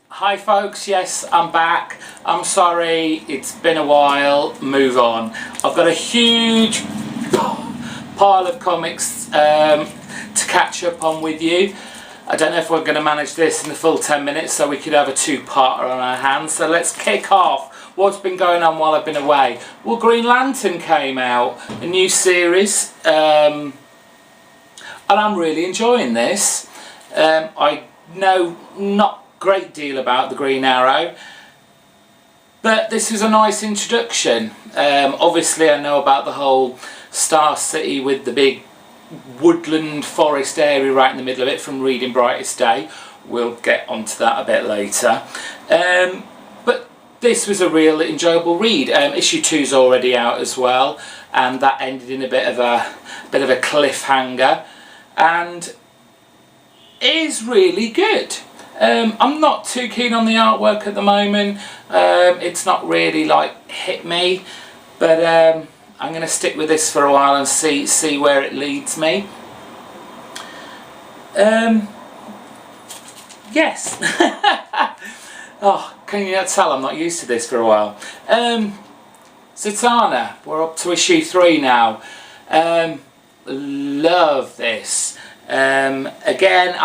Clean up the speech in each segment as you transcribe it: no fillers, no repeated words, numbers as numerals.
Hi folks, yes, I'm back. I'm sorry, it's been a while, move on. I've got a huge pile of comics to catch up on with you. I don't know if we're going to manage this in the full 10 minutes, so we could have a two-parter on our hands. So let's kick off. What's been going on while I've been away? Well, Green Lantern came out, a new series, and I'm really enjoying this. I know not great deal about the Green Arrow, but this was a nice introduction. Obviously I know about the whole Star City with the big woodland forest area right in the middle of it from reading Brightest Day. We'll get onto that a bit later, but this was a real enjoyable read. Issue 2's already out as well, and that ended in a bit of a cliffhanger and is really good. I'm not too keen on the artwork at the moment. It's not really like hit me, but I'm going to stick with this for a while and see where it leads me. Yes. Oh, can you not tell I'm not used to this for a while? Zatanna, we're up to issue 3 now. Love this. Again,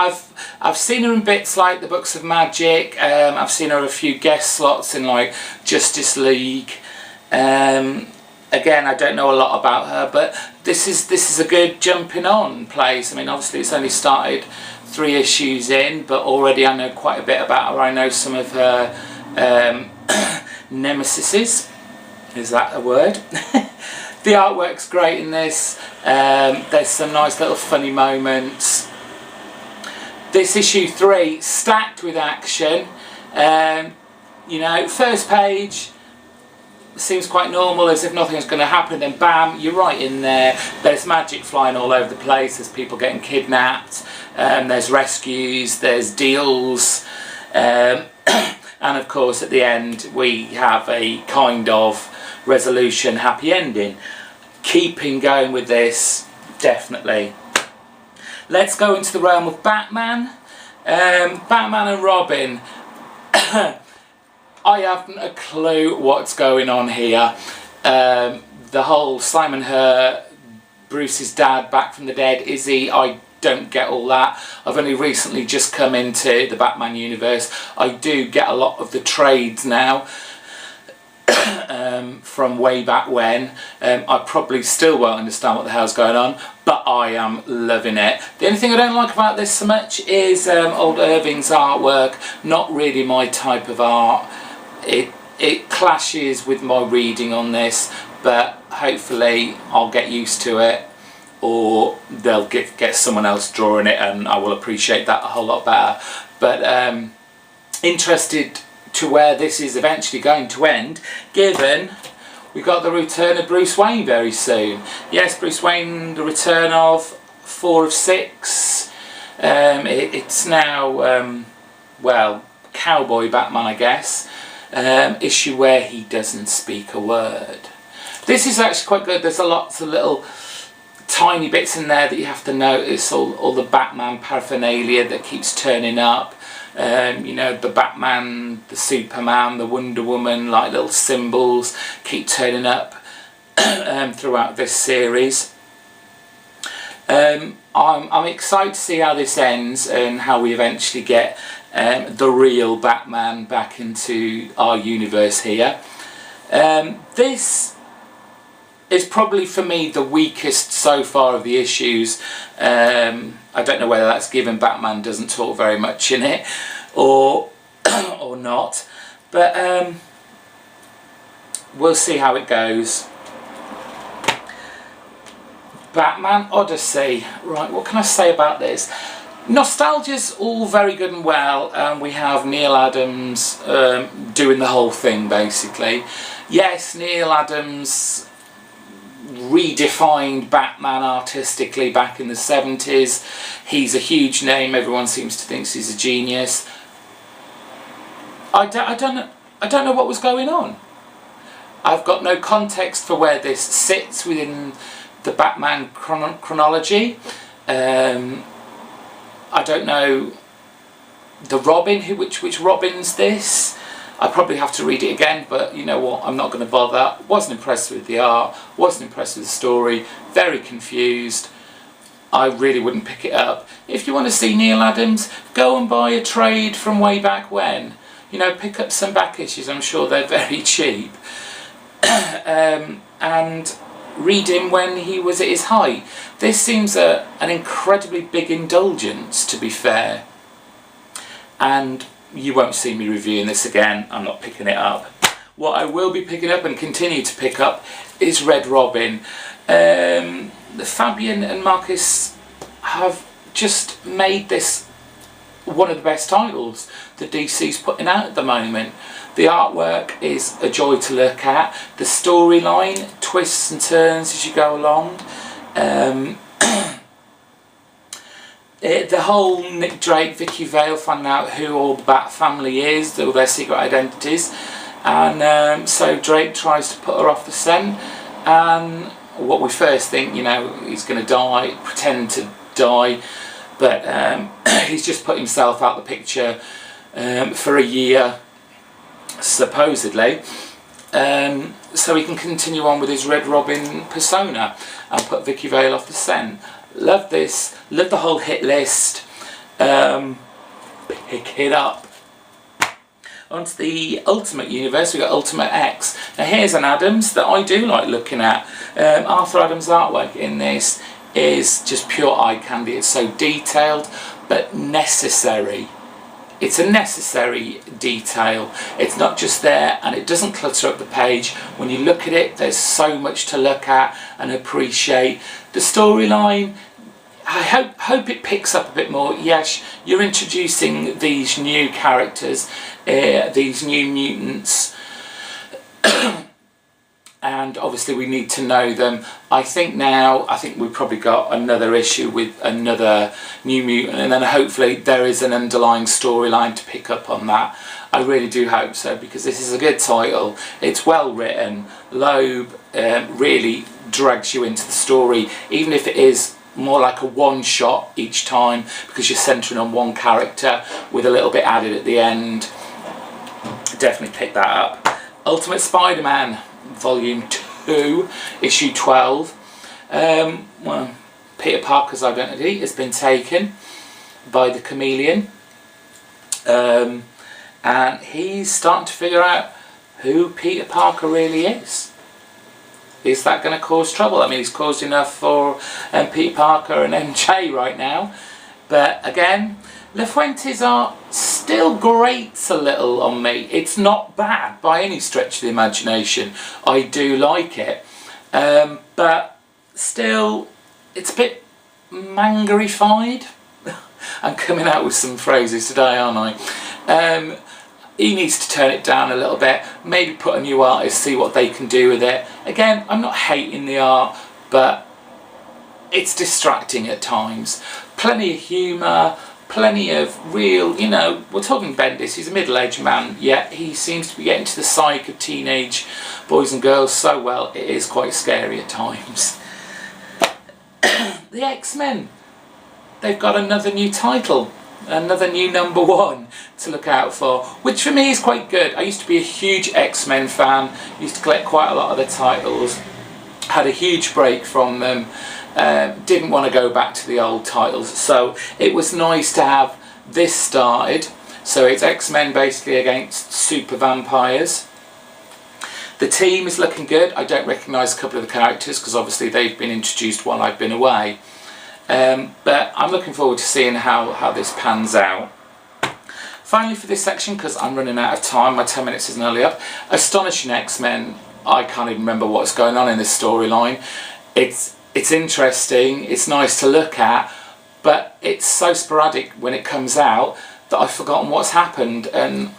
I've seen her in bits like the Books of Magic. I've seen her a few guest slots in like Justice League. Again, I don't know a lot about her, but this is a good jumping on place. I mean, obviously it's only started 3 issues in, but already I know quite a bit about her. I know some of her nemesises. Is that a word? The artwork's great in this. There's some nice little funny moments. This issue 3, stacked with action. You know, first page seems quite normal, as if nothing's going to happen, then bam, you're right in there. There's magic flying all over the place, there's people getting kidnapped, there's rescues, there's deals, and of course at the end we have a kind of resolution, happy ending. Keeping going with this, definitely. Let's go into the realm of Batman. Batman and Robin. I haven't a clue what's going on here. The whole Simon Her, Bruce's dad back from the dead, is he? I don't get all that. I've only recently just come into the Batman universe. I do get a lot of the trades now. From way back when. I probably still won't understand what the hell's going on, but I am loving it. The only thing I don't like about this so much is old Irving's artwork. Not really my type of art. It clashes with my reading on this, but hopefully I'll get used to it, or they'll get someone else drawing it and I will appreciate that a whole lot better. But interested to where this is eventually going to end, given we got the return of Bruce Wayne very soon. Yes, Bruce Wayne, the return of 4 of 6. It's now, well, Cowboy Batman, I guess. Issue where he doesn't speak a word. This is actually quite good. There's lots of little tiny bits in there that you have to notice, all the Batman paraphernalia that keeps turning up. You know, the Batman, the Superman, the Wonder Woman, like little symbols keep turning up throughout this series. I'm excited to see how this ends and how we eventually get the real Batman back into our universe here. This is probably for me the weakest so far of the issues. I don't know whether that's given Batman doesn't talk very much in it or or not, but we'll see how it goes. Batman Odyssey. Right, what can I say about this? Nostalgia's all very good and well, and we have Neil Adams doing the whole thing basically. Yes, Neil Adams redefined Batman artistically back in the 70s. He's a huge name, everyone seems to think he's a genius. I don't know what was going on. I've got no context for where this sits within the Batman chronology. I don't know The Robin, which Robin's this? I probably have to read it again, but you know what, I'm not going to bother. Wasn't impressed with the art, wasn't impressed with the story, very confused. I really wouldn't pick it up. If you want to see Neil Adams, go and buy a trade from way back when. You know, pick up some back issues, I'm sure they're very cheap. And read him when he was at his height. This seems an incredibly big indulgence, to be fair. And you won't see me reviewing this again, I'm not picking it up. What I will be picking up and continue to pick up is Red Robin. Fabian and Marcus have just made this one of the best titles that DC's putting out at the moment. The artwork is a joy to look at. The storyline twists and turns as you go along. The whole Nick Drake, Vicky Vale finding out who all the Bat family is, all their secret identities, and so Drake tries to put her off the scent, and what we first think, you know, he's going to die, pretend to die, but he's just put himself out the picture for a year, supposedly, so he can continue on with his Red Robin persona and put Vicky Vale off the scent. Love this, love the whole hit list. Pick it up. Onto the Ultimate Universe, we've got Ultimate X. Now here's an Adams that I do like looking at. Arthur Adams' artwork in this is just pure eye candy. It's so detailed, but necessary. It's a necessary detail. It's not just there, and it doesn't clutter up the page. When you look at it, there's so much to look at and appreciate. The storyline, I hope it picks up a bit more. Yes, you're introducing these new characters, these new mutants, and obviously we need to know them. I think we've probably got another issue with another new mutant, and then hopefully there is an underlying storyline to pick up on that. I really do hope so, because this is a good title. It's well written. Loeb really drags you into the story, even if it is more like a one-shot each time, because you're centering on one character with a little bit added at the end. Definitely pick that up. Ultimate Spider-Man Volume 2, Issue 12. Well, Peter Parker's identity has been taken by the Chameleon, and he's starting to figure out who Peter Parker really is. Is that going to cause trouble? I mean, he's caused enough for Peter Parker and MJ right now. But again, LaFuente's art still grates a little on me. It's not bad by any stretch of the imagination. I do like it. But still, it's a bit mangerified. I'm coming out with some phrases today, aren't I? He needs to turn it down a little bit, maybe put a new artist, see what they can do with it. Again, I'm not hating the art, but it's distracting at times. Plenty of humour, plenty of real, you know, we're talking Bendis, he's a middle-aged man, yet he seems to be getting to the psyche of teenage boys and girls so well, it is quite scary at times. The X-Men, they've got another new title. Another new #1 to look out for, which for me is quite good. I used to be a huge X-Men fan, used to collect quite a lot of the titles, had a huge break from them, didn't want to go back to the old titles, so it was nice to have this started. So it's X-Men basically against super vampires. The team is looking good. I don't recognise a couple of the characters because obviously they've been introduced while I've been away. But I'm looking forward to seeing how this pans out. Finally for this section, because I'm running out of time, my 10 minutes is nearly up, Astonishing X-Men. I can't even remember what's going on in this storyline. It's interesting, it's nice to look at, but it's so sporadic when it comes out that I've forgotten what's happened, and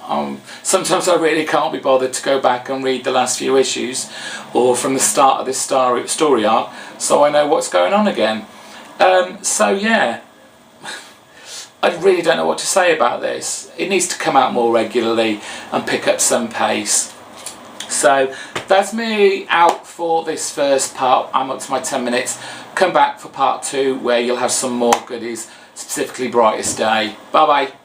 sometimes I really can't be bothered to go back and read the last few issues or from the start of this story arc so I know what's going on again. So yeah, I really don't know what to say about this. It needs to come out more regularly and pick up some pace. So that's me out for this first part. I'm up to my 10 minutes. Come back for part 2 where you'll have some more goodies, specifically Brightest Day. Bye bye.